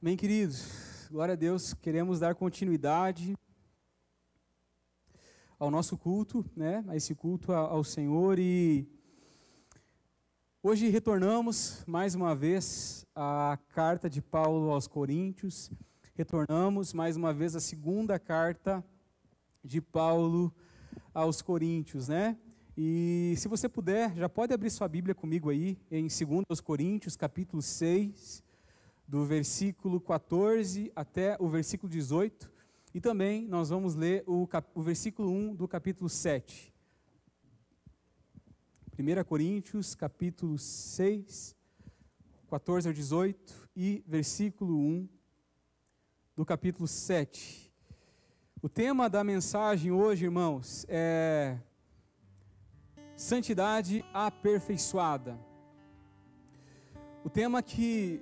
Bem, queridos, glória a Deus, queremos dar continuidade ao nosso culto, a esse culto ao Senhor, e hoje retornamos mais uma vez à carta de Paulo aos Coríntios, retornamos mais uma vez à segunda carta de Paulo aos Coríntios, E se você puder, já pode abrir sua Bíblia comigo aí, em 2 Coríntios, capítulo 6, do versículo 14 até o versículo 18, e também nós vamos ler o versículo 1 do capítulo 7. 1 Coríntios, capítulo 6, 14 ao 18, e versículo 1 do capítulo 7. O tema da mensagem hoje, irmãos, é santidade aperfeiçoada. O tema que,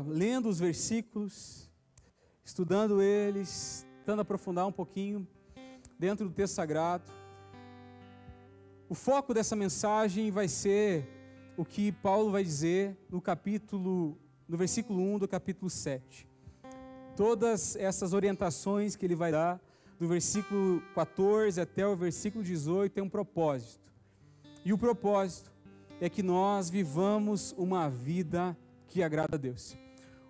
lendo os versículos, estudando eles, tentando aprofundar um pouquinho dentro do texto sagrado, o foco dessa mensagem vai ser o que Paulo vai dizer no versículo 1 do capítulo 7. Todas essas orientações que ele vai dar, do versículo 14 até o versículo 18, tem um propósito. E o propósito é que nós vivamos uma vida que agrada a Deus.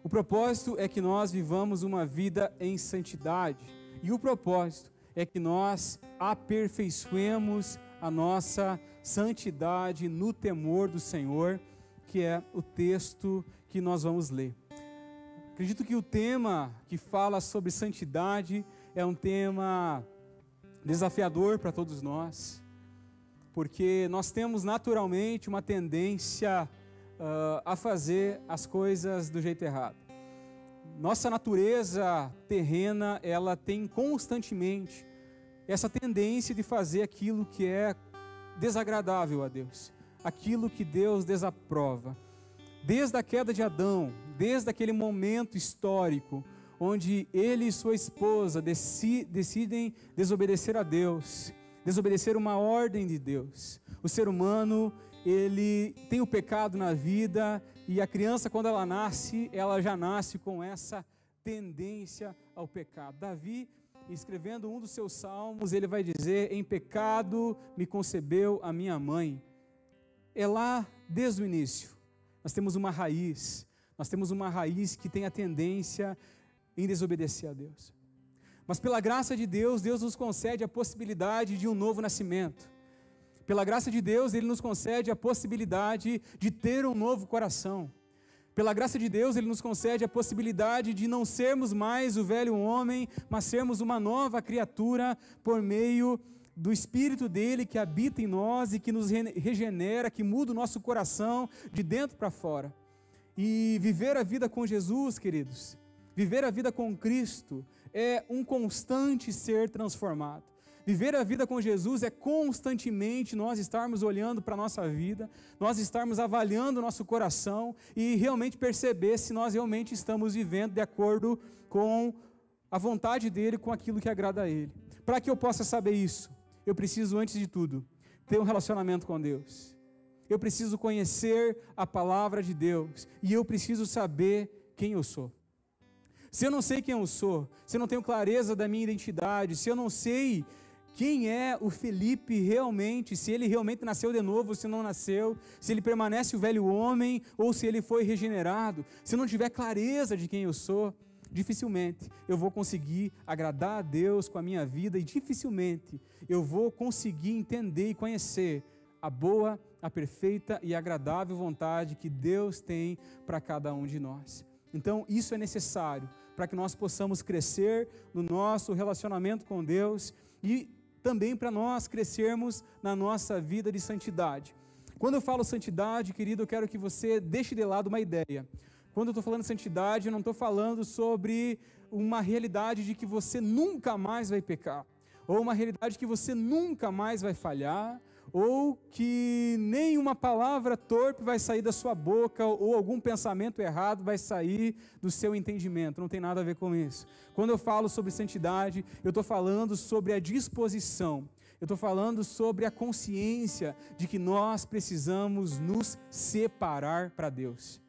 O propósito é que nós vivamos uma vida em santidade. E o propósito é que nós aperfeiçoemos a nossa santidade no temor do Senhor, que é o texto que nós vamos ler. Acredito que o tema que fala sobre santidade é um tema desafiador para todos nós, porque nós temos naturalmente uma tendência a fazer as coisas do jeito errado. Nossa natureza terrena, ela tem constantemente essa tendência de fazer aquilo que é desagradável a Deus, aquilo que Deus desaprova. Desde a queda de Adão, desde aquele momento histórico, onde ele e sua esposa decidem desobedecer a Deus, desobedecer uma ordem de Deus. O ser humano, ele tem o pecado na vida, e a criança, quando ela nasce, ela já nasce com essa tendência ao pecado. Davi, escrevendo um dos seus salmos, ele vai dizer: em pecado me concebeu a minha mãe. É lá, desde o início, nós temos uma raiz que tem a tendência em desobedecer a Deus. Mas pela graça de Deus, Deus nos concede a possibilidade de um novo nascimento. Pela graça de Deus, Ele nos concede a possibilidade de ter um novo coração. Pela graça de Deus, Ele nos concede a possibilidade de não sermos mais o velho homem, mas sermos uma nova criatura por meio do Espírito dEle que habita em nós e que nos regenera, que muda o nosso coração de dentro para fora. E viver a vida com Jesus, queridos, viver a vida com Cristo é um constante ser transformado. Viver a vida com Jesus é constantemente nós estarmos olhando para a nossa vida, nós estarmos avaliando o nosso coração e realmente perceber se nós realmente estamos vivendo de acordo com a vontade dEle, com aquilo que agrada a Ele. Para que eu possa saber isso, eu preciso, antes de tudo, ter um relacionamento com Deus. Eu preciso conhecer a palavra de Deus e eu preciso saber quem eu sou. Se eu não sei quem eu sou, se eu não tenho clareza da minha identidade, se eu não sei quem é o Felipe realmente, se ele realmente nasceu de novo ou se não nasceu, se ele permanece o velho homem ou se ele foi regenerado, se eu não tiver clareza de quem eu sou, dificilmente eu vou conseguir agradar a Deus com a minha vida e dificilmente eu vou conseguir entender e conhecer a boa, a perfeita e agradável vontade que Deus tem para cada um de nós. Então, isso é necessário para que nós possamos crescer no nosso relacionamento com Deus e também para nós crescermos na nossa vida de santidade. Quando eu falo santidade, querido, eu quero que você deixe de lado uma ideia. Quando eu estou falando de santidade, eu não estou falando sobre uma realidade de que você nunca mais vai pecar, ou uma realidade que você nunca mais vai falhar, ou que nenhuma palavra torpe vai sair da sua boca, ou algum pensamento errado vai sair do seu entendimento. Não tem nada a ver com isso. Quando eu falo sobre santidade, eu estou falando sobre a disposição, eu estou falando sobre a consciência de que nós precisamos nos separar para Deus.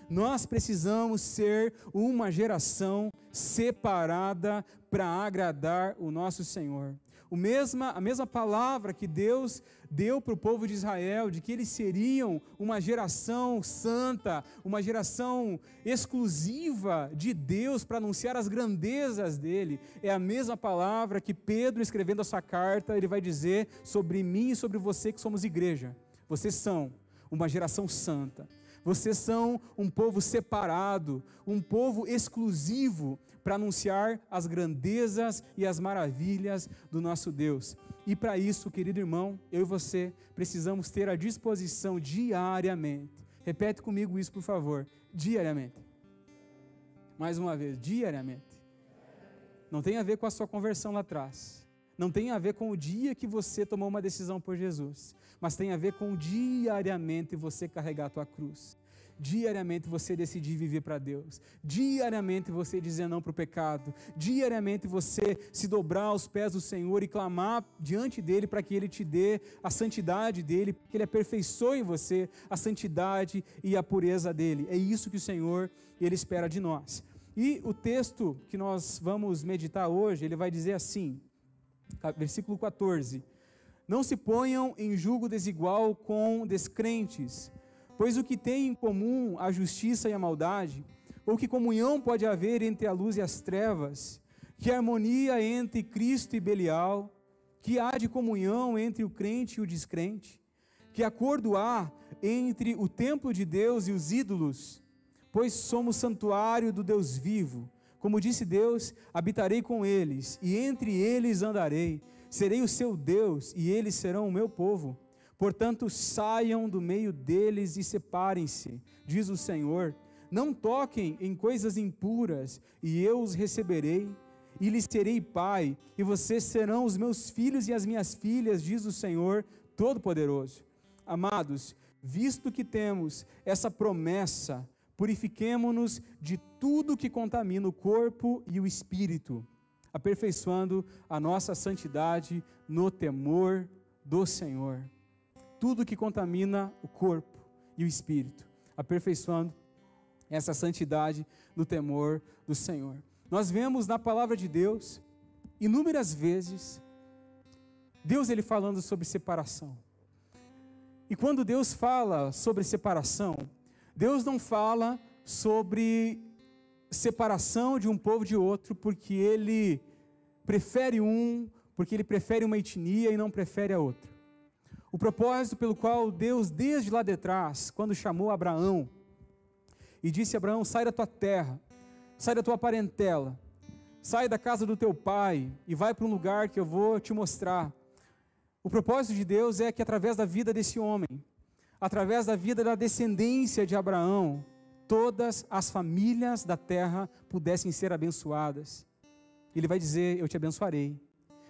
Nós precisamos ser uma geração separada para agradar o nosso Senhor. A mesma palavra que Deus deu para o povo de Israel, de que eles seriam uma geração santa, uma geração exclusiva de Deus para anunciar as grandezas dele, é a mesma palavra que Pedro, escrevendo a sua carta, ele vai dizer sobre mim e sobre você que somos igreja. Vocês são uma geração santa. Vocês são um povo separado, um povo exclusivo para anunciar as grandezas e as maravilhas do nosso Deus. E para isso, querido irmão, eu e você precisamos ter à disposição diariamente. Repete comigo isso, por favor. Diariamente. Mais uma vez, diariamente. Não tem a ver com a sua conversão lá atrás. Não tem a ver com o dia que você tomou uma decisão por Jesus, mas tem a ver com diariamente você carregar a tua cruz, diariamente você decidir viver para Deus, diariamente você dizer não para o pecado, diariamente você se dobrar aos pés do Senhor e clamar diante dEle para que Ele te dê a santidade dEle, que Ele aperfeiçoe em você a santidade e a pureza dEle. É isso que o Senhor, Ele espera de nós. E o texto que nós vamos meditar hoje, ele vai dizer assim, versículo 14: não se ponham em julgo desigual com descrentes, pois o que tem em comum a justiça e a maldade, ou que comunhão pode haver entre a luz e as trevas, que harmonia entre Cristo e Belial, que há de comunhão entre o crente e o descrente, que acordo há entre o templo de Deus e os ídolos, pois somos santuário do Deus vivo. Como disse Deus, habitarei com eles, e entre eles andarei, serei o seu Deus, e eles serão o meu povo. Portanto, saiam do meio deles e separem-se, diz o Senhor. Não toquem em coisas impuras, e eu os receberei, e lhes serei pai, e vocês serão os meus filhos e as minhas filhas, diz o Senhor Todo-Poderoso. Amados, visto que temos essa promessa, purifiquemo-nos de tudo que contamina o corpo e o espírito, aperfeiçoando a nossa santidade no temor do Senhor. Tudo que contamina o corpo e o espírito, aperfeiçoando essa santidade no temor do Senhor. Nós vemos na palavra de Deus, inúmeras vezes, Deus ele falando sobre separação. E quando Deus fala sobre separação, Deus não fala sobre separação de um povo de outro, porque Ele prefere porque Ele prefere uma etnia e não prefere a outra. O propósito pelo qual Deus, desde lá de trás, quando chamou Abraão, e disse a Abraão: sai da tua terra, sai da tua parentela, sai da casa do teu pai, e vai para um lugar que eu vou te mostrar. O propósito de Deus é que através da vida desse homem, através da vida da descendência de Abraão, todas as famílias da terra pudessem ser abençoadas. Ele vai dizer: eu te abençoarei,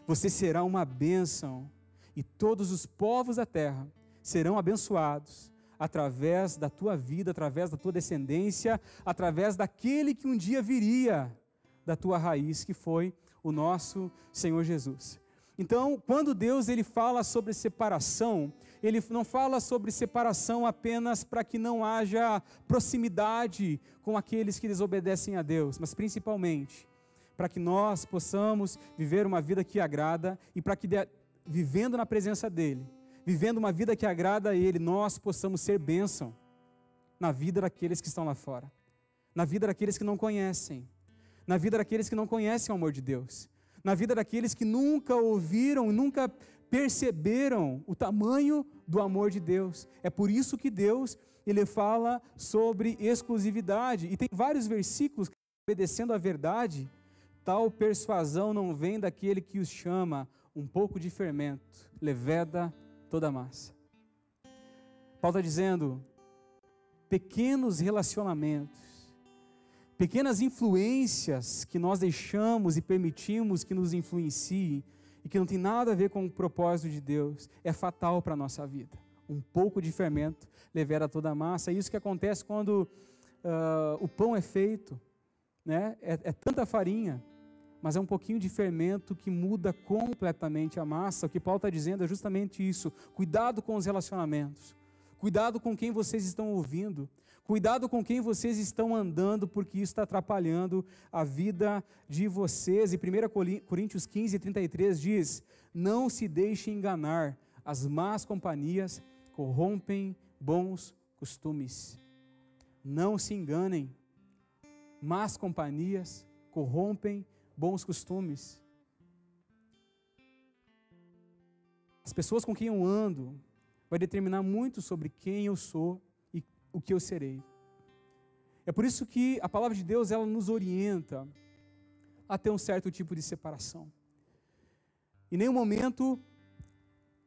você será uma bênção, e todos os povos da terra serão abençoados, através da tua vida, através da tua descendência, através daquele que um dia viria da tua raiz, que foi o nosso Senhor Jesus. Então, quando Deus ele fala sobre separação, Ele não fala sobre separação apenas para que não haja proximidade com aqueles que desobedecem a Deus, mas principalmente para que nós possamos viver uma vida que agrada e para que, vivendo na presença dEle, vivendo uma vida que agrada a Ele, nós possamos ser bênção na vida daqueles que estão lá fora, na vida daqueles que não conhecem, na vida daqueles que não conhecem o amor de Deus, na vida daqueles que nunca ouviram, nunca perceberam o tamanho do amor de Deus. É por isso que Deus, Ele fala sobre exclusividade, e tem vários versículos que, obedecendo a verdade, tal persuasão não vem daquele que os chama, um pouco de fermento, leveda toda a massa. Paulo está dizendo, pequenos relacionamentos, pequenas influências que nós deixamos e permitimos que nos influenciem e que não tem nada a ver com o propósito de Deus, é fatal para a nossa vida. Um pouco de fermento leveda toda a massa. É isso que acontece quando o pão é feito, né? É tanta farinha, mas é um pouquinho de fermento que muda completamente a massa. O que Paulo está dizendo é justamente isso. Cuidado com os relacionamentos. Cuidado com quem vocês estão ouvindo. Cuidado com quem vocês estão andando, porque isso está atrapalhando a vida de vocês. E 1 Coríntios 15, 33 diz: não se deixe enganar, as más companhias corrompem bons costumes. Não se enganem, más companhias corrompem bons costumes. As pessoas com quem eu ando vai determinar muito sobre quem eu sou e o que eu serei. É por isso que a palavra de Deus, ela nos orienta a ter um certo tipo de separação. Em nenhum momento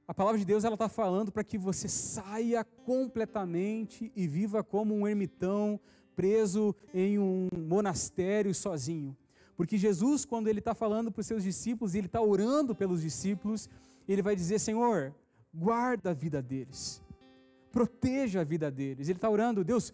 a palavra de Deus, ela está falando para que você saia completamente e viva como um ermitão preso em um monastério sozinho. Porque Jesus, quando ele está falando para os seus discípulos, ele está orando pelos discípulos, ele vai dizer: Senhor, guarda a vida deles, proteja a vida deles. Ele está orando: Deus,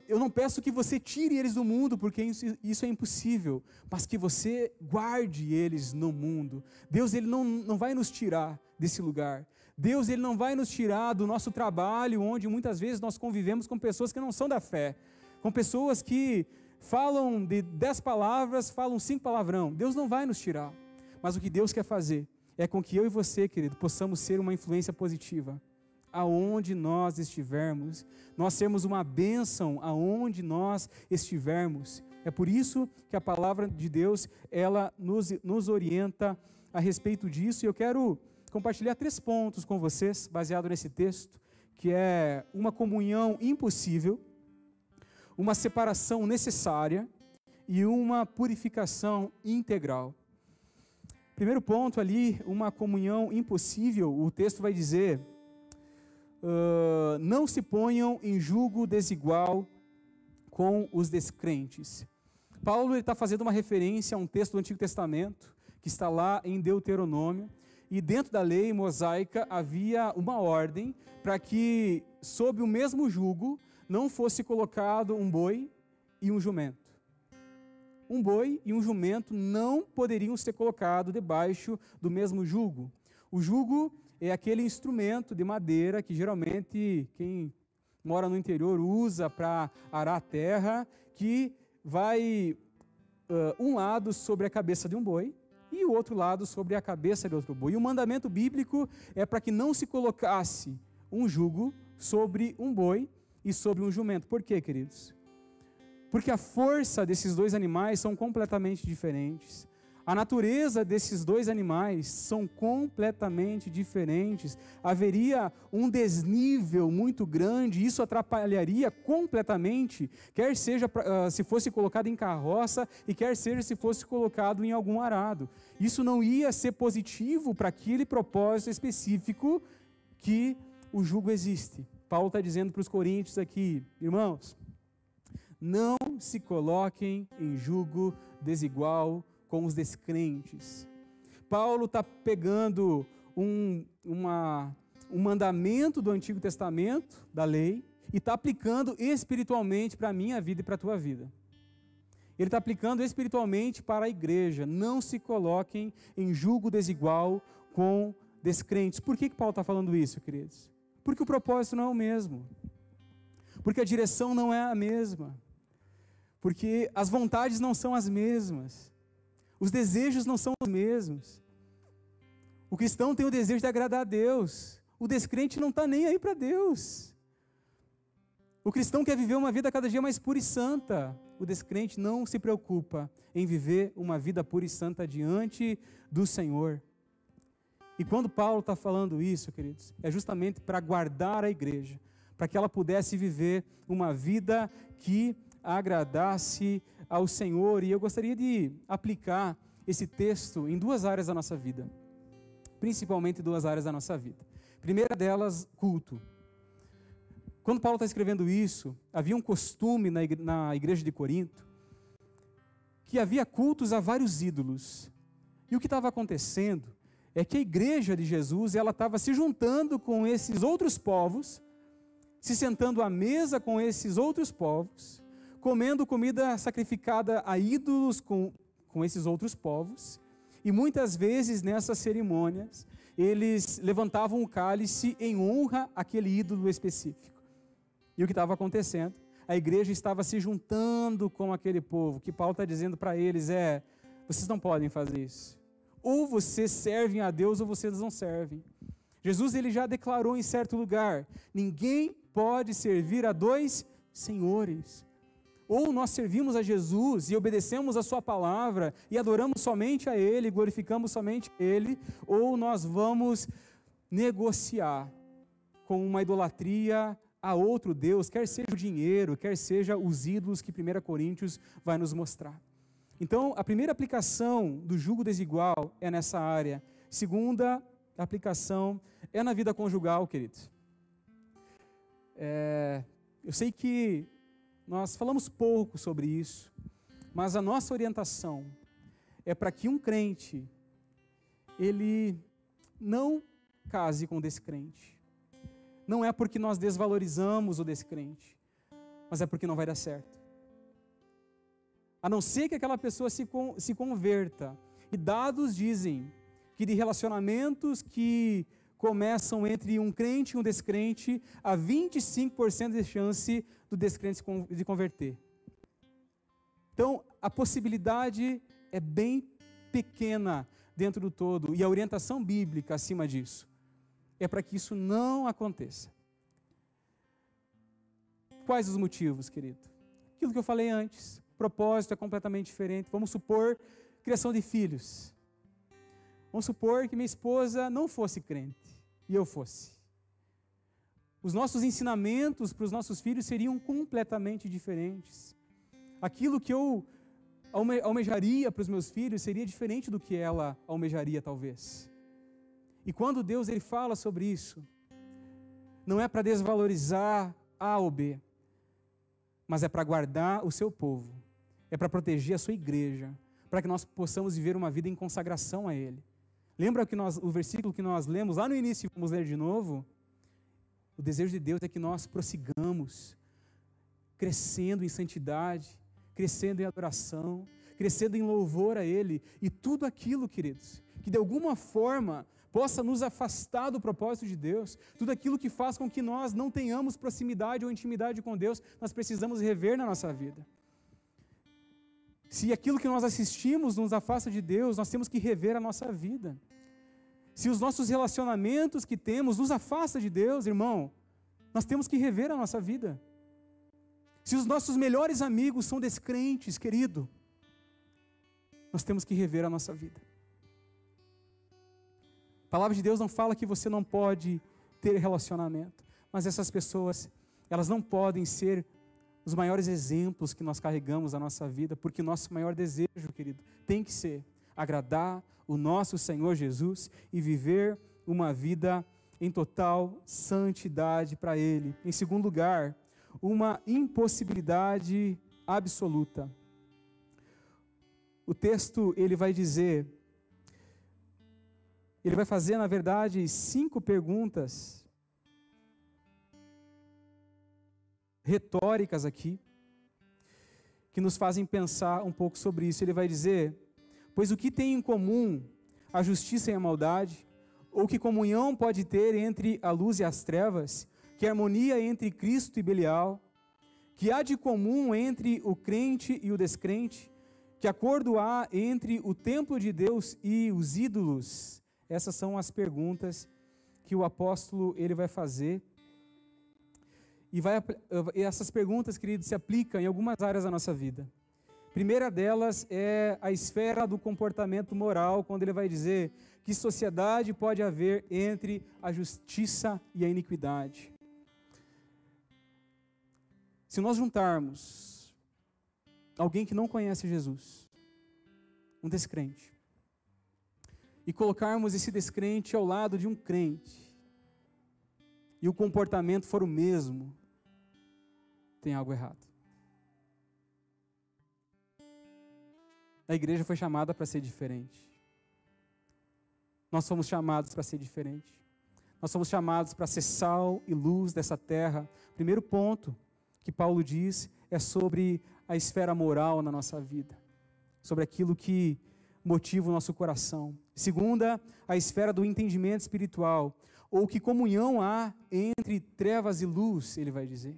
eu não peço que você tire eles do mundo, porque isso é impossível, mas que você guarde eles no mundo. Deus, ele não vai nos tirar desse lugar. Deus, ele não vai nos tirar do nosso trabalho, onde muitas vezes nós convivemos com pessoas que não são da fé, com pessoas que falam de 10 palavras, falam 5 palavrão. Deus não vai nos tirar, mas o que Deus quer fazer é com que eu e você, querido, possamos ser uma influência positiva aonde nós estivermos, nós sermos uma bênção aonde nós estivermos. É por isso que a palavra de Deus, ela nos orienta a respeito disso, e eu quero compartilhar 3 pontos com vocês, baseado nesse texto, que é uma comunhão impossível, uma separação necessária e uma purificação integral. Primeiro ponto ali, uma comunhão impossível, o texto vai dizer: não se ponham em julgo desigual com os descrentes. Paulo está fazendo uma referência a um texto do Antigo Testamento, que está lá em Deuteronômio, e dentro da lei mosaica havia uma ordem para que, sob o mesmo jugo, não fosse colocado um boi e um jumento. Um boi e um jumento não poderiam ser colocados debaixo do mesmo jugo. O jugo é aquele instrumento de madeira que geralmente quem mora no interior usa para arar a terra, que vai um lado sobre a cabeça de um boi e o outro lado sobre a cabeça de outro boi. E o mandamento bíblico é para que não se colocasse um jugo sobre um boi e sobre um jumento. Por quê, queridos? Porque a força desses 2 animais são completamente diferentes. A natureza desses 2 animais são completamente diferentes. Haveria um desnível muito grande, isso atrapalharia completamente, quer seja se fosse colocado em carroça e quer seja se fosse colocado em algum arado. Isso não ia ser positivo para aquele propósito específico que o jugo existe. Paulo está dizendo para os coríntios aqui: irmãos, não se coloquem em jugo desigual com os descrentes. Paulo está pegando um mandamento do Antigo Testamento, da lei, e está aplicando espiritualmente para a minha vida e para a tua vida. Ele está aplicando espiritualmente para a igreja. Não se coloquem em jugo desigual com descrentes. Por que Paulo está falando isso, queridos? Porque o propósito não é o mesmo. Porque a direção não é a mesma. Porque as vontades não são as mesmas. Os desejos não são os mesmos. O cristão tem o desejo de agradar a Deus. O descrente não está nem aí para Deus. O cristão quer viver uma vida cada dia mais pura e santa. O descrente não se preocupa em viver uma vida pura e santa diante do Senhor. E quando Paulo está falando isso, queridos, é justamente para guardar a igreja, para que ela pudesse viver uma vida que agradasse ao Senhor. E eu gostaria de aplicar esse texto em 2 áreas da nossa vida, principalmente 2 áreas da nossa vida. Primeira delas, culto. Quando Paulo está escrevendo isso, havia um costume na igreja de Corinto, que havia cultos a vários ídolos. E o que estava acontecendo é que a igreja de Jesus, ela estava se juntando com esses outros povos, se sentando à mesa com esses outros povos, comendo comida sacrificada a ídolos com esses outros povos, e muitas vezes nessas cerimônias, eles levantavam o cálice em honra àquele ídolo específico. E o que estava acontecendo? a igreja estava se juntando com aquele povo. O que Paulo está dizendo para eles é: vocês não podem fazer isso. Ou vocês servem a Deus ou vocês não servem. Jesus ele já declarou em certo lugar: ninguém pode servir a dois senhores. Ou nós servimos a Jesus e obedecemos a sua palavra e adoramos somente a Ele, glorificamos somente a Ele, ou nós vamos negociar com uma idolatria a outro Deus, quer seja o dinheiro, quer seja os ídolos que 1 Coríntios vai nos mostrar. Então, a primeira aplicação do jugo desigual é nessa área. Segunda aplicação é na vida conjugal, queridos. Eu sei que nós falamos pouco sobre isso, mas a nossa orientação é para que um crente, ele não case com o descrente. Não é porque nós desvalorizamos o descrente, mas é porque não vai dar certo. A não ser que aquela pessoa se converta. E dados dizem que de relacionamentos que começam entre um crente e um descrente, há 25% de chance do descrente de converter. Então, a possibilidade é bem pequena dentro do todo, e a orientação bíblica acima disso é para que isso não aconteça. Quais os motivos, querido? Aquilo que eu falei antes, o propósito é completamente diferente. Vamos supor, criação de filhos. Vamos supor que minha esposa não fosse crente e eu fosse. Os nossos ensinamentos para os nossos filhos seriam completamente diferentes. Aquilo que eu almejaria para os meus filhos seria diferente do que ela almejaria, talvez. E quando Deus ele fala sobre isso, não é para desvalorizar A ou B, mas é para guardar o seu povo, é para proteger a sua igreja, para que nós possamos viver uma vida em consagração a Ele. Lembra que o versículo que nós lemos lá no início e vamos ler de novo? O desejo de Deus é que nós prossigamos, crescendo em santidade, crescendo em adoração, crescendo em louvor a Ele, e tudo aquilo, queridos, que de alguma forma possa nos afastar do propósito de Deus, tudo aquilo que faz com que nós não tenhamos proximidade ou intimidade com Deus, nós precisamos rever na nossa vida. Se aquilo que nós assistimos nos afasta de Deus, nós temos que rever a nossa vida. Se os nossos relacionamentos que temos nos afastam de Deus, irmão, nós temos que rever a nossa vida. Se os nossos melhores amigos são descrentes, querido, nós temos que rever a nossa vida. A palavra de Deus não fala que você não pode ter relacionamento, mas essas pessoas, elas não podem ser os maiores exemplos que nós carregamos na nossa vida, porque nosso maior desejo, querido, tem que ser agradar o nosso Senhor Jesus e viver uma vida em total santidade para Ele. Em segundo lugar, uma impossibilidade absoluta. O texto, ele vai dizer, ele vai fazer, na verdade, 5 perguntas retóricas aqui, que nos fazem pensar um pouco sobre isso. Ele vai dizer: pois o que tem em comum a justiça e a maldade? Ou que comunhão pode ter entre a luz e as trevas? Que harmonia entre Cristo e Belial? Que há de comum entre o crente e o descrente? Que acordo há entre o templo de Deus e os ídolos? Essas são as perguntas que o apóstolo ele vai fazer. E essas perguntas, queridos, se aplicam em algumas áreas da nossa vida. A primeira delas é a esfera do comportamento moral, quando ele vai dizer que sociedade pode haver entre a justiça e a iniquidade. Se nós juntarmos alguém que não conhece Jesus, um descrente, e colocarmos esse descrente ao lado de um crente, e o comportamento for o mesmo, tem algo errado. A igreja foi chamada para ser diferente. Nós somos chamados para ser diferente. Nós somos chamados para ser sal e luz dessa terra. Primeiro ponto que Paulo diz é sobre a esfera moral na nossa vida, sobre aquilo que motiva o nosso coração. Segunda, a esfera do entendimento espiritual, ou que comunhão há entre trevas e luz, ele vai dizer.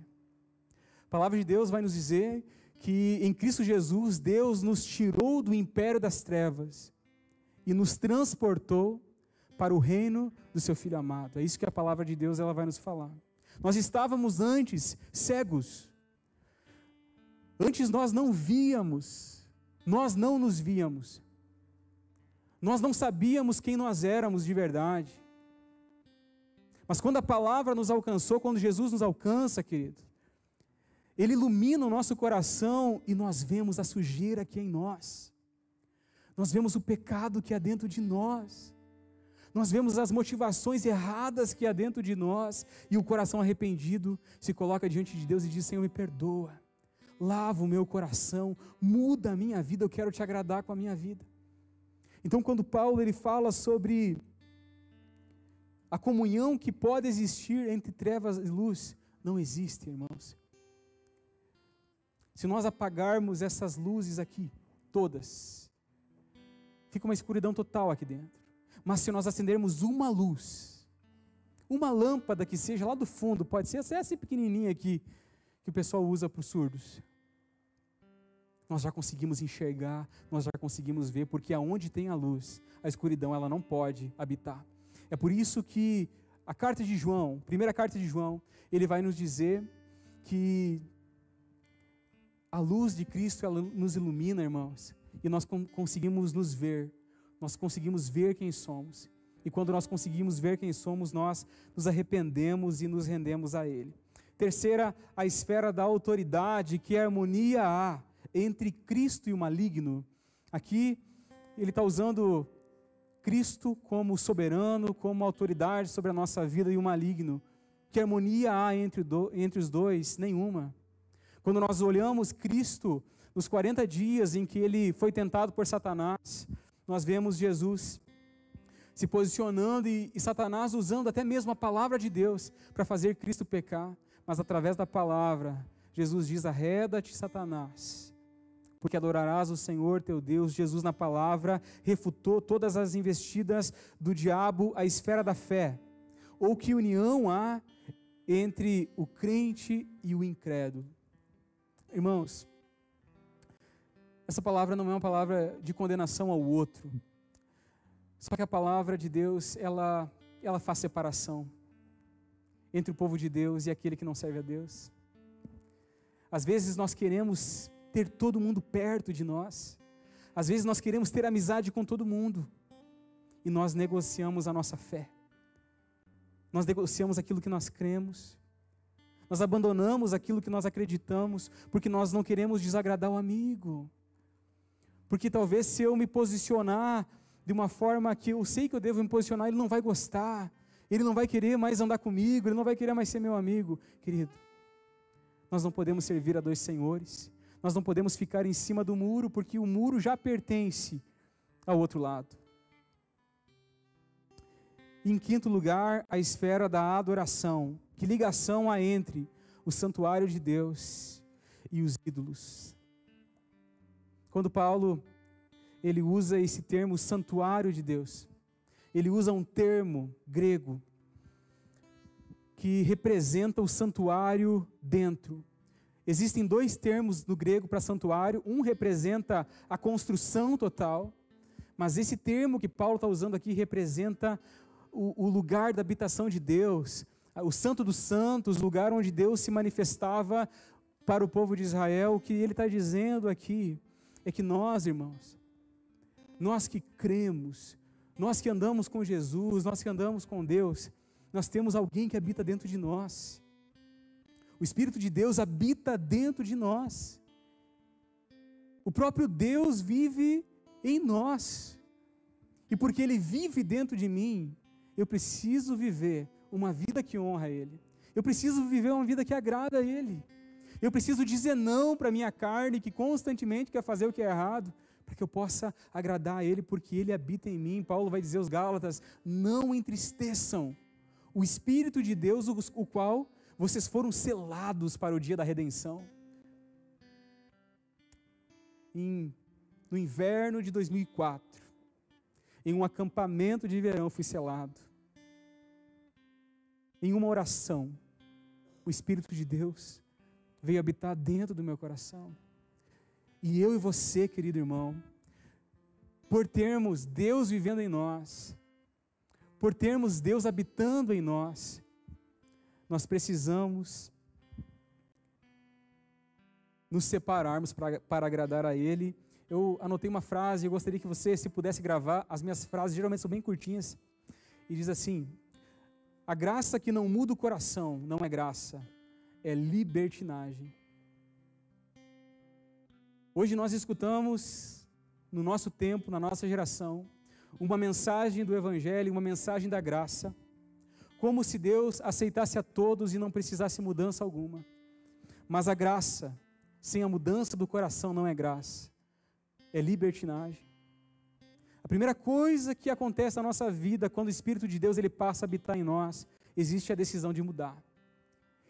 palavra de Deus vai nos dizer que em Cristo Jesus, Deus nos tirou do império das trevas e nos transportou para o reino do seu Filho amado. É isso que a palavra de Deus ela vai nos falar. Nós estávamos antes cegos. Antes nós não víamos, nós não nos víamos. Nós não sabíamos quem nós éramos de verdade. Mas quando a palavra nos alcançou, quando Jesus nos alcança, querido, Ele ilumina o nosso coração e nós vemos a sujeira que é em nós. Nós vemos o pecado que há dentro de nós. Nós vemos as motivações erradas que há dentro de nós. E o coração arrependido se coloca diante de Deus e diz: Senhor, me perdoa. Lava o meu coração, muda a minha vida, eu quero te agradar com a minha vida. Então quando Paulo ele fala sobre a comunhão que pode existir entre trevas e luz, não existe, irmãos. Se nós apagarmos essas luzes aqui, todas, fica uma escuridão total aqui dentro. Mas se nós acendermos uma luz, uma lâmpada que seja lá do fundo, pode ser essa pequenininha aqui, que o pessoal usa para os surdos, nós já conseguimos enxergar, nós já conseguimos ver, porque aonde tem a luz, a escuridão ela não pode habitar. É por isso que a carta de João, primeira carta de João, ele vai nos dizer que a luz de Cristo ela nos ilumina, irmãos, e nós conseguimos nos ver, nós conseguimos ver quem somos. E quando nós conseguimos ver quem somos, nós nos arrependemos e nos rendemos a Ele. Terceira, a esfera da autoridade, que harmonia há entre Cristo e o maligno. Aqui ele está usando Cristo como soberano, como autoridade sobre a nossa vida e o maligno. Que harmonia há entre os dois? Nenhuma. Quando nós olhamos Cristo nos 40 dias em que ele foi tentado por Satanás, nós vemos Jesus se posicionando e Satanás usando até mesmo a palavra de Deus para fazer Cristo pecar. Mas através da palavra, Jesus diz: arreda-te, Satanás, porque adorarás o Senhor teu Deus. Jesus na palavra refutou todas as investidas do diabo à esfera da fé. Ou que união há entre o crente e o incrédulo? Irmãos, essa palavra não é uma palavra de condenação ao outro. Só que a palavra de Deus, ela faz separação entre o povo de Deus e aquele que não serve a Deus. Às vezes nós queremos ter todo mundo perto de nós. Às vezes nós queremos ter amizade com todo mundo. E nós negociamos a nossa fé. Nós negociamos aquilo que nós cremos. Nós abandonamos aquilo que nós acreditamos, porque nós não queremos desagradar o amigo. Porque talvez se eu me posicionar de uma forma que eu sei que eu devo me posicionar, ele não vai gostar. Ele não vai querer mais andar comigo, ele não vai querer mais ser meu amigo. Querido, nós não podemos servir a dois senhores. Nós não podemos ficar em cima do muro, porque o muro já pertence ao outro lado. Em quinto lugar, a esfera da adoração. Que ligação há entre o santuário de Deus e os ídolos? Quando Paulo ele usa esse termo santuário de Deus, ele usa um termo grego que representa o santuário dentro. Existem dois termos no grego para santuário, um representa a construção total, mas esse termo que Paulo está usando aqui representa o lugar da habitação de Deus, o Santo dos Santos, lugar onde Deus se manifestava para o povo de Israel. O que ele está dizendo aqui é que nós, irmãos, nós que cremos, nós que andamos com Jesus, nós que andamos com Deus, nós temos alguém que habita dentro de nós. O Espírito de Deus habita dentro de nós. O próprio Deus vive em nós. E porque Ele vive dentro de mim, eu preciso viver uma vida que honra Ele. Eu preciso viver uma vida que agrada a Ele. Eu preciso dizer não para a minha carne, que constantemente quer fazer o que é errado, para que eu possa agradar a Ele, porque Ele habita em mim. Paulo vai dizer aos Gálatas: não entristeçam o Espírito de Deus, o qual vocês foram selados para o dia da redenção. No inverno de 2004, em um acampamento de verão, fui selado. Em uma oração, o Espírito de Deus veio habitar dentro do meu coração. E eu e você, querido irmão, por termos Deus vivendo em nós, por termos Deus habitando em nós, nós precisamos nos separarmos para agradar a Ele. Eu anotei uma frase, eu gostaria que você, se pudesse gravar, as minhas frases geralmente são bem curtinhas, e diz assim: a graça que não muda o coração não é graça, é libertinagem. Hoje nós escutamos, no nosso tempo, na nossa geração, uma mensagem do Evangelho, uma mensagem da graça, como se Deus aceitasse a todos e não precisasse mudança alguma. Mas a graça, sem a mudança do coração, não é graça, é libertinagem. A primeira coisa que acontece na nossa vida, quando o Espírito de Deus ele passa a habitar em nós, existe a decisão de mudar.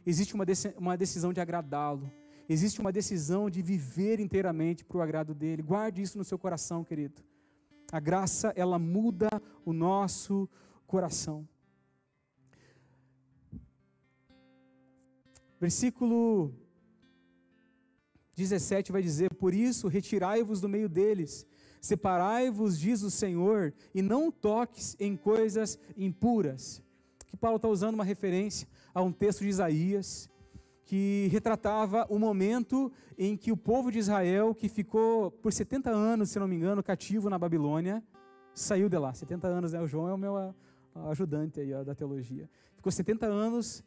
Existe uma decisão de agradá-lo. Existe uma decisão de viver inteiramente para o agrado dele. Guarde isso no seu coração, querido. A graça, ela muda o nosso coração. Versículo 17 vai dizer: por isso, retirai-vos do meio deles, separai-vos, diz o Senhor, e não toques em coisas impuras. Que Paulo está usando uma referência a um texto de Isaías, que retratava o momento em que o povo de Israel, que ficou por 70 anos, se não me engano, cativo na Babilônia, saiu de lá. 70 anos, né? O João é o meu ajudante aí, da teologia. Ficou 70 anos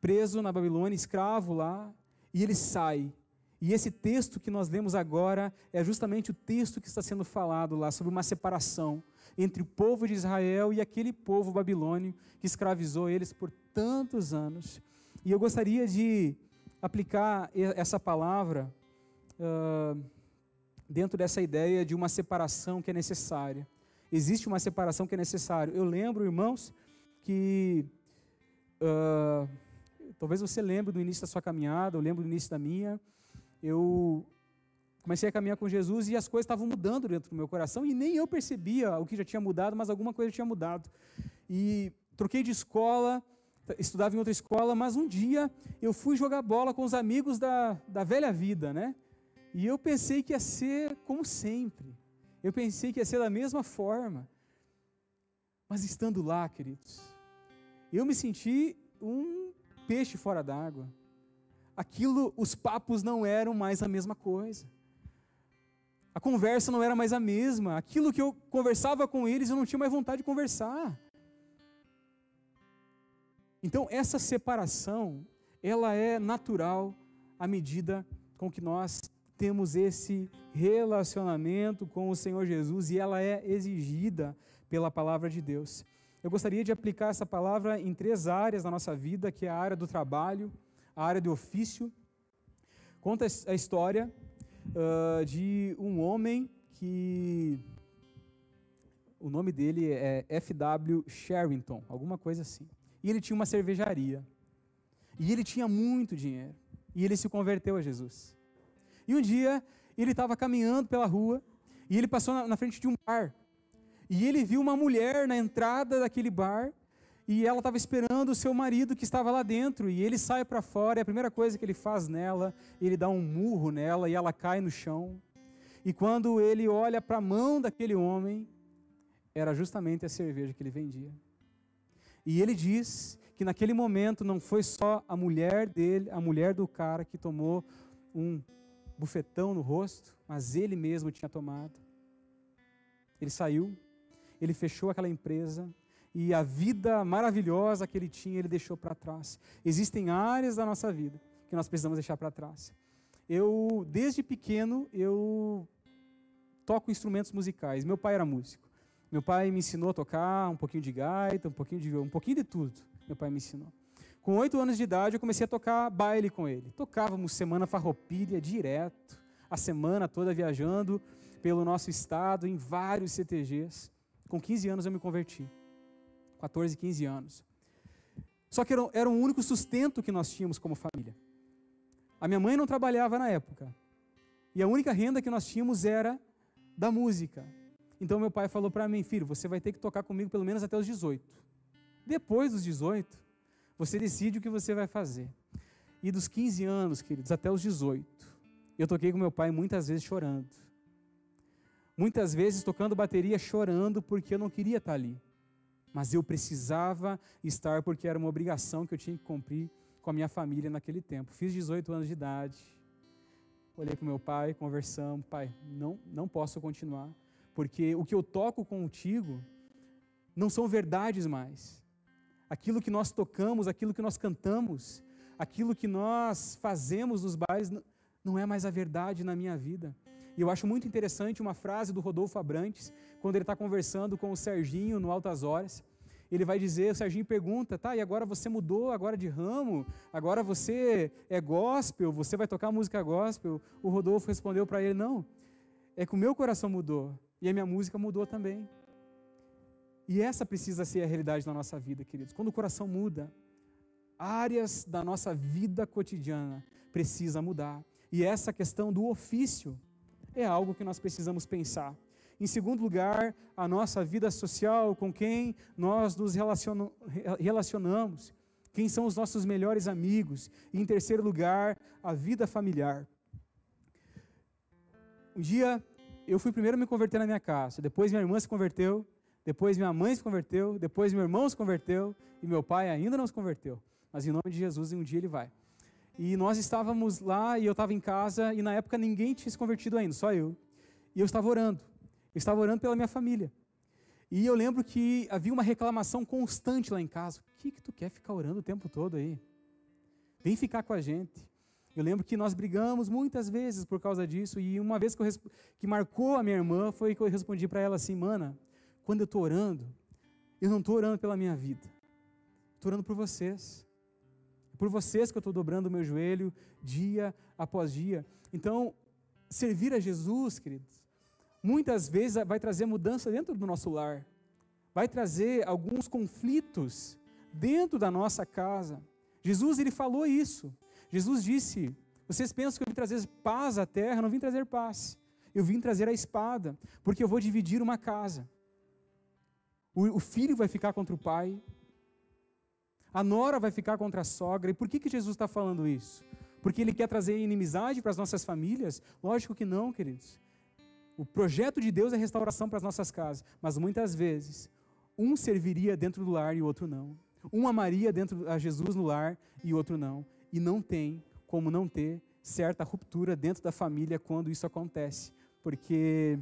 preso na Babilônia, escravo lá, e ele sai. E esse texto que nós lemos agora é justamente o texto que está sendo falado lá, sobre uma separação entre o povo de Israel e aquele povo babilônio que escravizou eles por tantos anos. E eu gostaria de aplicar essa palavra dentro dessa ideia de uma separação que é necessária. Existe uma separação que é necessária. Eu lembro, irmãos, que talvez você lembre do início da sua caminhada, eu lembro do início da minha. Eu comecei a caminhar com Jesus e as coisas estavam mudando dentro do meu coração e nem eu percebia o que já tinha mudado, mas alguma coisa tinha mudado. E troquei de escola, estudava em outra escola, mas um dia eu fui jogar bola com os amigos da velha vida, né? E eu pensei que ia ser como sempre. Eu pensei que ia ser da mesma forma. Mas estando lá, queridos, eu me senti um peixe fora d'água. Os papos não eram mais a mesma coisa. A conversa não era mais a mesma. Aquilo que eu conversava com eles, eu não tinha mais vontade de conversar. Então, essa separação, ela é natural à medida com que nós temos esse relacionamento com o Senhor Jesus e ela é exigida pela palavra de Deus. Eu gostaria de aplicar essa palavra em 3 áreas da nossa vida, que é a área do trabalho, a área do ofício. Conta a história de um homem que o nome dele é F.W. Sherrington, alguma coisa assim. E ele tinha uma cervejaria. E ele tinha muito dinheiro. E ele se converteu a Jesus. E um dia, ele estava caminhando pela rua, e ele passou na frente de um bar. E ele viu uma mulher na entrada daquele bar, e ela estava esperando o seu marido que estava lá dentro. E ele sai para fora, e a primeira coisa que ele faz nela, ele dá um murro nela, e ela cai no chão. E quando ele olha para a mão daquele homem, era justamente a cerveja que ele vendia. E ele diz que naquele momento não foi só a mulher dele, a mulher do cara que tomou um bufetão no rosto, mas ele mesmo tinha tomado. Ele saiu, ele fechou aquela empresa e a vida maravilhosa que ele tinha, ele deixou para trás. Existem áreas da nossa vida que nós precisamos deixar para trás. Desde pequeno, eu toco instrumentos musicais. Meu pai era músico. Meu pai me ensinou a tocar um pouquinho de gaita, um pouquinho de violão, um pouquinho de tudo. Meu pai me ensinou. Com 8 anos de idade, eu comecei a tocar baile com ele. Tocávamos semana farroupilha direto, a semana toda viajando pelo nosso estado, em vários CTGs. Com 15 anos eu me converti. 14, 15 anos. Só que era o único sustento que nós tínhamos como família. A minha mãe não trabalhava na época. E a única renda que nós tínhamos era da música. Então meu pai falou para mim: filho, você vai ter que tocar comigo pelo menos até os 18. Depois dos 18, você decide o que você vai fazer. E dos 15 anos, queridos, até os 18, eu toquei com meu pai muitas vezes chorando. Muitas vezes tocando bateria chorando porque eu não queria estar ali. Mas eu precisava estar porque era uma obrigação que eu tinha que cumprir com a minha família naquele tempo. Fiz 18 anos de idade, olhei para o meu pai, conversamos, pai, não posso continuar, porque o que eu toco contigo não são verdades mais. Aquilo que nós tocamos, aquilo que nós cantamos, aquilo que nós fazemos nos bailes, não é mais a verdade na minha vida. E eu acho muito interessante uma frase do Rodolfo Abrantes, quando ele está conversando com o Serginho no Altas Horas. Ele vai dizer, o Serginho pergunta, tá, e agora você mudou agora de ramo? Agora você é gospel, você vai tocar música gospel? O Rodolfo respondeu para ele, não, é que o meu coração mudou, e a minha música mudou também. E essa precisa ser a realidade da nossa vida, queridos. Quando o coração muda, áreas da nossa vida cotidiana precisam mudar. E essa questão do ofício é algo que nós precisamos pensar. Em segundo lugar, a nossa vida social, com quem nós nos relacionamos, quem são os nossos melhores amigos. E em terceiro lugar, a vida familiar. Um dia, eu fui primeiro me converter na minha casa, depois minha irmã se converteu, depois minha mãe se converteu, depois meu irmão se converteu, e meu pai ainda não se converteu. Mas em nome de Jesus, um dia ele vai. E nós estávamos lá, e eu estava em casa, e na época ninguém tinha se convertido ainda, só eu. E eu estava orando. Eu estava orando pela minha família. E eu lembro que havia uma reclamação constante lá em casa. O que tu quer ficar orando o tempo todo aí? Vem ficar com a gente. Eu lembro que nós brigamos muitas vezes por causa disso. E uma vez que marcou a minha irmã, foi que eu respondi para ela assim, mana, quando eu estou orando, eu não estou orando pela minha vida. Estou orando por vocês. É por vocês que eu estou dobrando o meu joelho dia após dia. Então, servir a Jesus, queridos, muitas vezes vai trazer mudança dentro do nosso lar. Vai trazer alguns conflitos dentro da nossa casa. Jesus, ele falou isso. Jesus disse, vocês pensam que eu vim trazer paz à terra? Eu não vim trazer paz. Eu vim trazer a espada, porque eu vou dividir uma casa. O filho vai ficar contra o pai. A nora vai ficar contra a sogra. E por que Jesus está falando isso? Porque ele quer trazer inimizade para as nossas famílias? Lógico que não, queridos. O projeto de Deus é restauração para as nossas casas. Mas muitas vezes, um serviria dentro do lar e o outro não. Um amaria dentro a Jesus no lar e o outro não. E não tem como não ter certa ruptura dentro da família quando isso acontece. Porque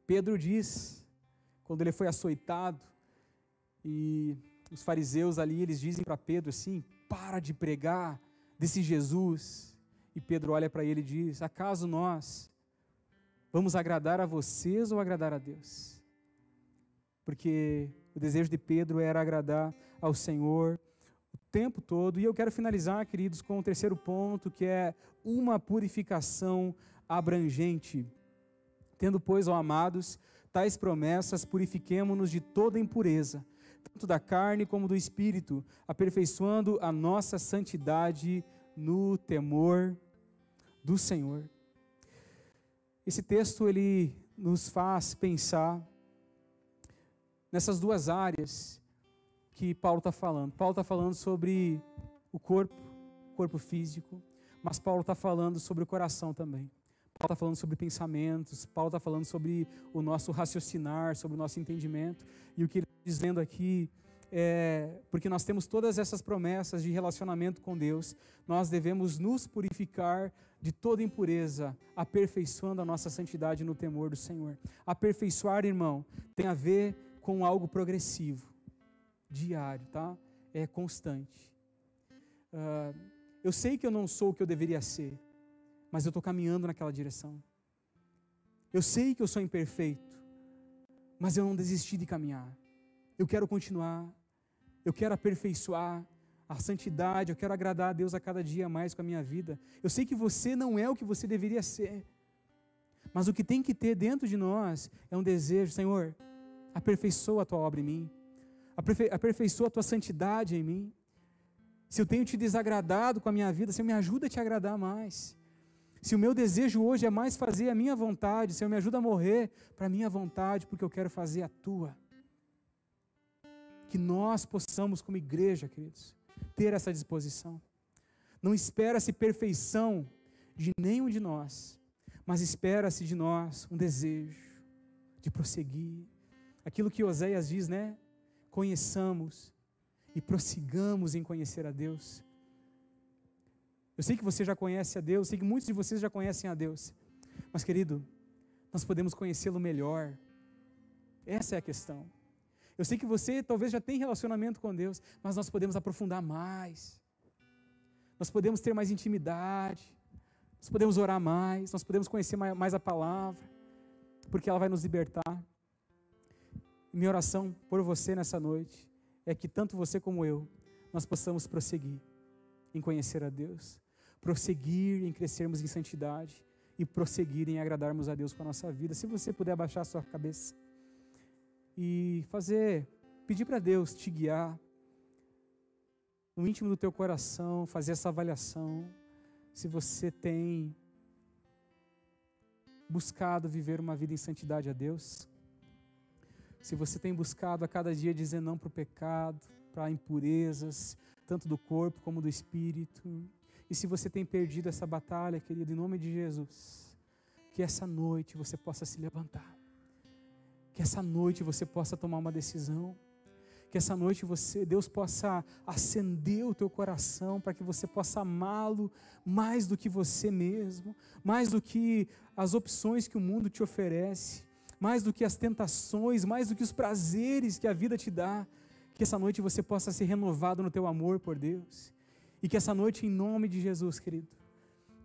Pedro diz, quando ele foi açoitado, e os fariseus ali, eles dizem para Pedro assim, para de pregar desse Jesus. E Pedro olha para ele e diz, acaso nós vamos agradar a vocês ou agradar a Deus? Porque o desejo de Pedro era agradar ao Senhor o tempo todo. E eu quero finalizar, queridos, com o terceiro ponto, que é uma purificação abrangente. Tendo, pois, ó amados, tais promessas, purifiquemo-nos de toda impureza, tanto da carne como do espírito, aperfeiçoando a nossa santidade no temor do Senhor. Esse texto, ele nos faz pensar nessas duas áreas que Paulo está falando. Paulo está falando sobre o corpo físico, mas Paulo está falando sobre o coração também. Paulo está falando sobre pensamentos, Paulo está falando sobre o nosso raciocinar, sobre o nosso entendimento. E o que ele está dizendo aqui é, porque nós temos todas essas promessas de relacionamento com Deus, nós devemos nos purificar de toda impureza, aperfeiçoando a nossa santidade no temor do Senhor. Aperfeiçoar, irmão, tem a ver com algo progressivo, diário, tá? É constante. Eu sei que eu não sou o que eu deveria ser, mas eu estou caminhando naquela direção. Eu sei que eu sou imperfeito, mas eu não desisti de caminhar. Eu quero continuar, eu quero aperfeiçoar a santidade, eu quero agradar a Deus a cada dia mais com a minha vida. Eu sei que você não é o que você deveria ser, mas o que tem que ter dentro de nós é um desejo, Senhor, aperfeiçoa a tua obra em mim, aperfeiçoa a tua santidade em mim. Se eu tenho te desagradado com a minha vida, Senhor, me ajuda a te agradar mais. Se o meu desejo hoje é mais fazer a minha vontade, Senhor, me ajuda a morrer para a minha vontade, porque eu quero fazer a tua. Que nós possamos, como igreja, queridos, ter essa disposição. Não espera-se perfeição de nenhum de nós, mas espera-se de nós um desejo de prosseguir. Aquilo que Oséias diz, né? Conheçamos e prossigamos em conhecer a Deus. Eu sei que você já conhece a Deus, sei que muitos de vocês já conhecem a Deus, mas querido, nós podemos conhecê-lo melhor. Essa é a questão. Eu sei que você talvez já tem relacionamento com Deus, mas nós podemos aprofundar mais. Nós podemos ter mais intimidade. Nós podemos orar mais. Nós podemos conhecer mais a palavra, porque ela vai nos libertar. Minha oração por você nessa noite é que tanto você como eu, nós possamos prosseguir em conhecer a Deus, prosseguir em crescermos em santidade e prosseguir em agradarmos a Deus com a nossa vida. Se você puder abaixar a sua cabeça e pedir para Deus te guiar no íntimo do teu coração, fazer essa avaliação, se você tem buscado viver uma vida em santidade a Deus, se você tem buscado a cada dia dizer não para o pecado, para impurezas, tanto do corpo como do espírito, e se você tem perdido essa batalha, querido, em nome de Jesus, que essa noite você possa se levantar, que essa noite você possa tomar uma decisão, que essa noite Deus possa acender o teu coração para que você possa amá-lo mais do que você mesmo, mais do que as opções que o mundo te oferece, mais do que as tentações, mais do que os prazeres que a vida te dá. Que essa noite você possa ser renovado no teu amor por Deus, e que essa noite, em nome de Jesus, querido,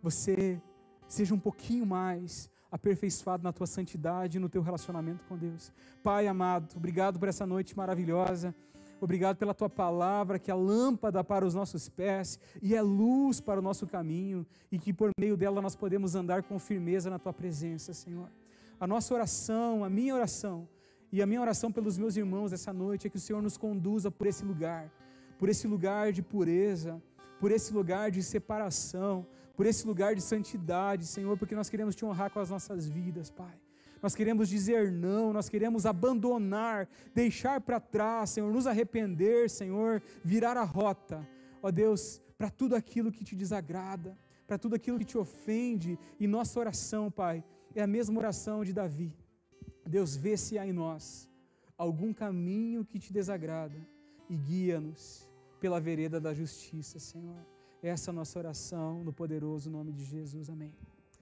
você seja um pouquinho mais aperfeiçoado na tua santidade e no teu relacionamento com Deus. Pai amado, obrigado por essa noite maravilhosa, obrigado pela tua palavra, que é lâmpada para os nossos pés e é luz para o nosso caminho, e que por meio dela nós podemos andar com firmeza na tua presença, Senhor. A nossa oração, a minha oração e a minha oração pelos meus irmãos essa noite é que o Senhor nos conduza por esse lugar de pureza, por esse lugar de separação, por esse lugar de santidade, Senhor, porque nós queremos te honrar com as nossas vidas, Pai. Nós queremos dizer não, nós queremos abandonar, deixar para trás, Senhor, nos arrepender, Senhor, virar a rota, ó Deus, para tudo aquilo que te desagrada, para tudo aquilo que te ofende. E nossa oração, Pai, é a mesma oração de Davi. Deus, vê se há em nós algum caminho que te desagrada e guia-nos pela vereda da justiça, Senhor. Essa é a nossa oração no poderoso nome de Jesus. Amém.